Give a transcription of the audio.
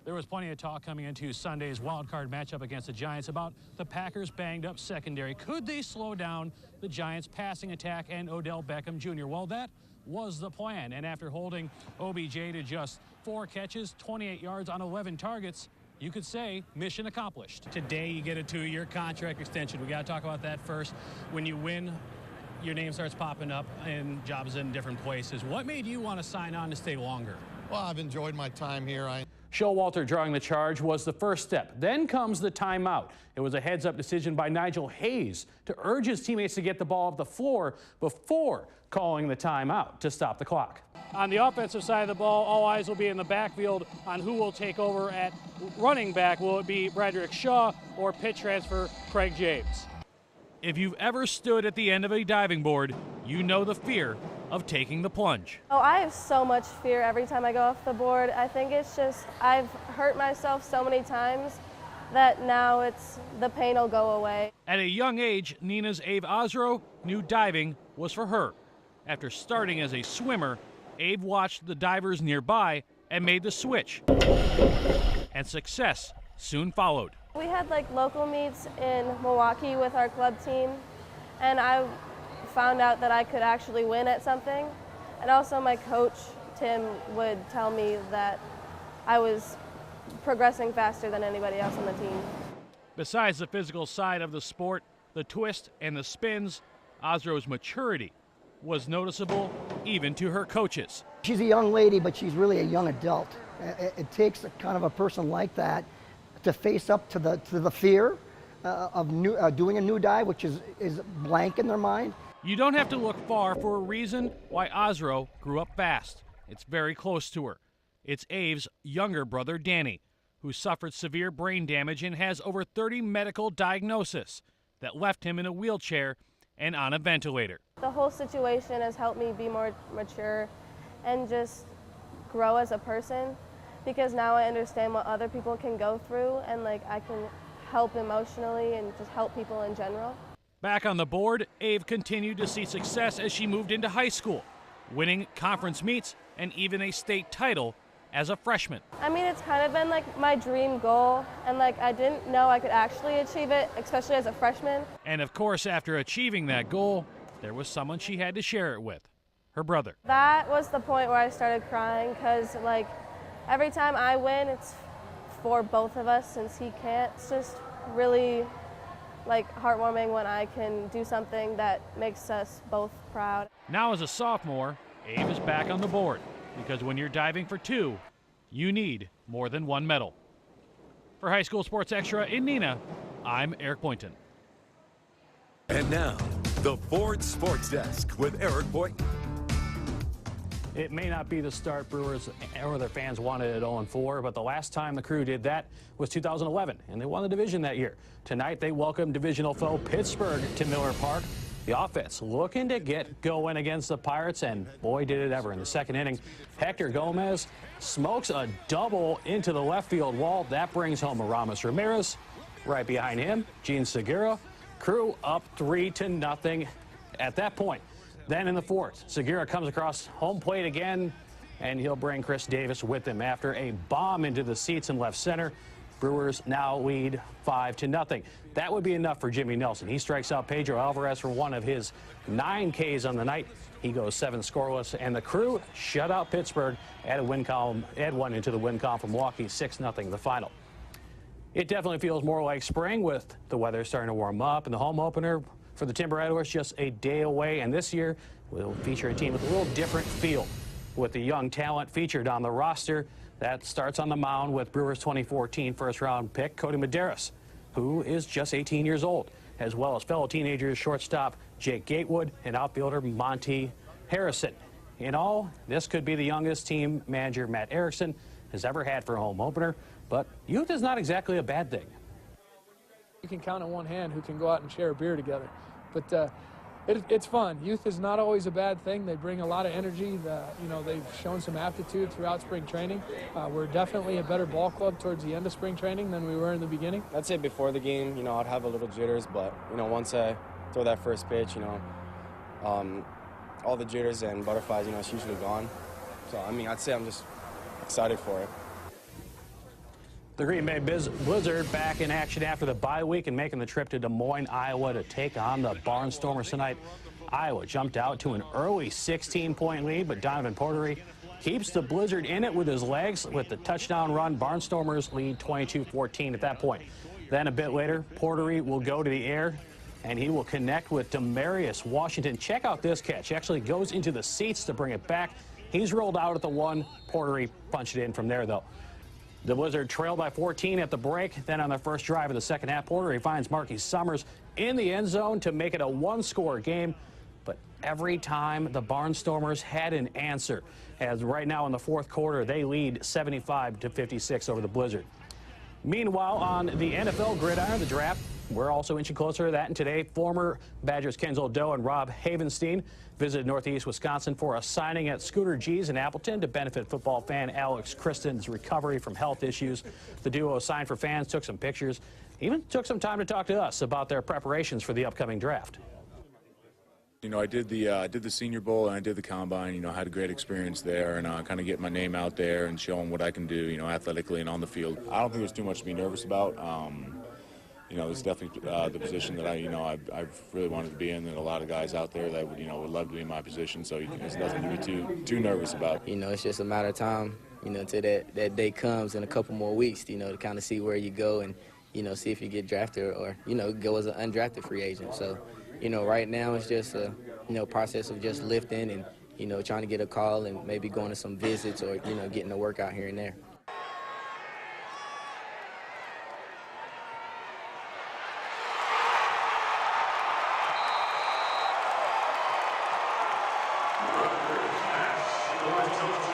There was plenty of talk coming into Sunday's wild card matchup against the Giants about the Packers' banged-up secondary. Could they slow down the Giants' passing attack and Odell Beckham Jr.? Well, that was the plan, and after holding OBJ to just 4 catches, 28 yards on 11 targets, you could say mission accomplished. Today, you get a 2-year contract extension. We got to talk about that first. When you win, your name starts popping up and jobs in different places. What made you want to sign on to stay longer? Well, I've enjoyed my time here. Showalter drawing the charge was the first step. Then comes the timeout. It was a heads-up decision by Nigel Hayes to urge his teammates to get the ball off the floor before calling the timeout to stop the clock. On the offensive side of the ball, all eyes will be in the backfield on who will take over at running back. Will it be Bradrick Shaw or pit transfer Craig James? If you've ever stood at the end of a diving board, you know the fear of taking the plunge. Oh, I have so much fear every time I go off the board. I think it's just, I've hurt myself so many times that now the pain will go away. At a young age, Nina's Ave Osro knew diving was for her. After starting as a swimmer, Ave watched the divers nearby and made the switch. And success soon followed. We had like local meets in Milwaukee with our club team, and I found out that I could actually win at something. And also my coach, Tim, would tell me that I was progressing faster than anybody else on the team. Besides the physical side of the sport, the twist and the spins, Osro's maturity was noticeable even to her coaches. She's a young lady, but she's really a young adult. It takes kind of a person like that to face up to the fear of doing a new dive, which is blank in their mind. You don't have to look far for a reason why Osro grew up fast. It's very close to her. It's Ave's younger brother, Danny, who suffered severe brain damage and has over 30 medical diagnoses that left him in a wheelchair and on a ventilator. The whole situation has helped me be more mature and just grow as a person, because now I understand what other people can go through, and like I can help emotionally and just help people in general. Back on the board, Ave continued to see success as she moved into high school, winning conference meets and even a state title as a freshman. I mean, it's kind of been like my dream goal, and like I didn't know I could actually achieve it, especially as a freshman. And of course, after achieving that goal, there was someone she had to share it with, her brother. That was the point where I started crying, because like every time I win, it's for both of us since he can't. It's just really like heartwarming when I can do something that makes us both proud. Now as a sophomore, Ave is back on the board, because when you're diving for 2, you need more than 1 medal. For High School Sports Extra in Neenah, I'm Eric Boynton. And now, the Ford Sports Desk with Eric Boynton. It may not be the start Brewers or their fans wanted at 0-4, but the last time the Crew did that was 2011, and they won the division that year. Tonight, they welcome divisional foe Pittsburgh to Miller Park. The offense looking to get going against the Pirates, and boy, did it ever. In the second inning, Hector Gomez smokes a double into the left field wall. That brings home Aramis Ramirez. Right behind him, Gene Segura. Crew up 3-0 at that point. Then in the fourth, Segura comes across home plate again, and he'll bring Chris Davis with him after a bomb into the seats in left center. Brewers now lead 5-0. That would be enough for Jimmy Nelson. He strikes out Pedro Alvarez for one of his 9 Ks on the night. He goes 7 scoreless, and the Crew shut out Pittsburgh, add one into the win column from Milwaukee, 6-0 the final. It definitely feels more like spring with the weather starting to warm up, and the home opener for the Timber Rattlers just a day away, and this year we'll feature a team with a little different feel, with the young talent featured on the roster. That starts on the mound with Brewers 2014 first-round pick Cody Medeiros, who is just 18 years old, as well as fellow teenagers shortstop Jake Gatewood and outfielder Monty Harrison. In all, this could be the youngest team manager Matt Erickson has ever had for a home opener, but youth is not exactly a bad thing. You can count on one hand who can go out and share a beer together. But it's fun. Youth is not always a bad thing. They bring a lot of energy. They've shown some aptitude throughout spring training. We're definitely a better ball club towards the end of spring training than we were in the beginning. I'd say before the game, I'd have a little jitters, but, once I throw that first pitch, all the jitters and butterflies, it's usually gone. So, I'd say I'm just excited for it. The Green Bay Blizzard back in action after the bye week and making the trip to Des Moines, Iowa to take on the Barnstormers tonight. Iowa jumped out to an early 16-point lead, but Donovan Portery keeps the Blizzard in it with his legs with the touchdown run. Barnstormers lead 22-14 at that point. Then a bit later, Portery will go to the air, and he will connect with Demarius Washington. Check out this catch. He actually goes into the seats to bring it back. He's rolled out at the 1. Portery punched it in from there, though. The Blizzard trailed by 14 at the break. Then on their first drive of the second half, Portery finds Marquise Summers in the end zone to make it a one-score game. But every time the Barnstormers had an answer, as right now in the fourth quarter, they lead 75-56 over the Blizzard. Meanwhile, on the NFL gridiron, the draft, we're also inching closer to that. And today, former Badgers Kenzel Doe and Rob Havenstein visited Northeast Wisconsin for a signing at Scooter G's in Appleton to benefit football fan Alex Kristen's recovery from health issues. The duo signed for fans, took some pictures, even took some time to talk to us about their preparations for the upcoming draft. You know, I did the Senior Bowl and I did the Combine. You know, I had a great experience there, and kind of get my name out there and show them what I can do, you know, athletically and on the field. I don't think there's too much to be nervous about. You know, it's definitely the position that I've really wanted to be in, and a lot of guys out there that would love to be in my position. So there's nothing to be too nervous about. You know, it's just a matter of time, you know, until that day comes in a couple more weeks, you know, to kind of see where you go and, you know, see if you get drafted or, you know, go as an undrafted free agent. So, you know, right now it's just a, you know, process of just lifting and, you know, trying to get a call and maybe going to some visits or, you know, getting a workout here and there. Your